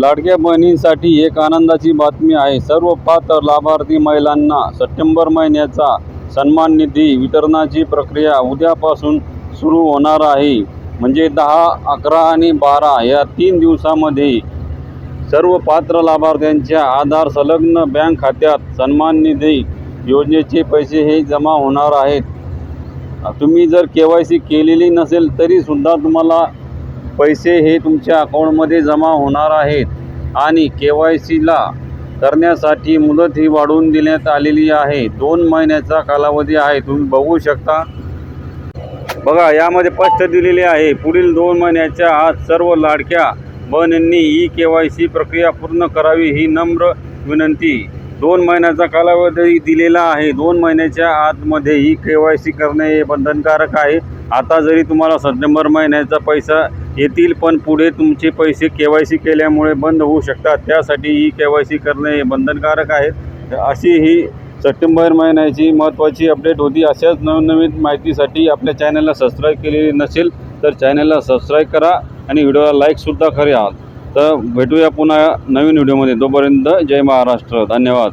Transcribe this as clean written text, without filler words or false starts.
लाडक्या बहिणींसाठी एक आनंदाची बातमी आहे. सर्व पात्र लाभार्थी महिलांना सप्टेंबर महिन्याचा सन्मान निधी वितरणाची प्रक्रिया उद्यापासून सुरू होणार आहे. म्हणजे 10, 11 आणि 12 या 3 दिवसांमध्ये सर्व पात्र लाभार्थ्यांच्या आधार संलग्न बँक खात्यात सन्मान निधी योजनेचे पैसे हे जमा होणार आहेत. तुम्ही जर KYC केलेली नसेल तरीसुद्धा तुम्हाला पैसे हे तुमच्या अकाउंटमध्ये जमा होणार आहेत. आणि KYCला करण्यासाठी मुदत ही वाढवून देण्यात आलेली आहे. 2 महिन्याचा कालावधी आहे. तुम्ही बघू शकता. बघा, यामध्ये स्पष्ट दिलेले आहे, पुढील 2 महिन्याच्या आत सर्व लाडक्या बहिणींनी KYC प्रक्रिया पूर्ण करावी ही नम्र विनंती. 2 महिन्याचा कालावधी दिलेला आहे. 2 महिन्याच्या आतमध्ये KYC करणे हे बंधनकारक आहे. आता जरी तुम्हाला सप्टेंबर महिन्याचा पैसा येतील, पण पुढे तुमचे पैसे KYC केल्यामुळे बंद होऊ शकतात. त्यासाठी KYC करणे हे बंधनकारक आहे. अशी ही सप्टेंबर महिन्याची महत्त्वाची अपडेट होती. अशाच नवीन माहितीसाठी आपल्या चॅनलला सबस्क्राईब केलेली नसेल तर चॅनलला सबस्क्राईब करा आणि व्हिडिओला लाईकसुद्धा करा. तर भेटूया पुन्हा नवीन व्हिडिओमध्ये. तोपर्यंत जय महाराष्ट्र. धन्यवाद.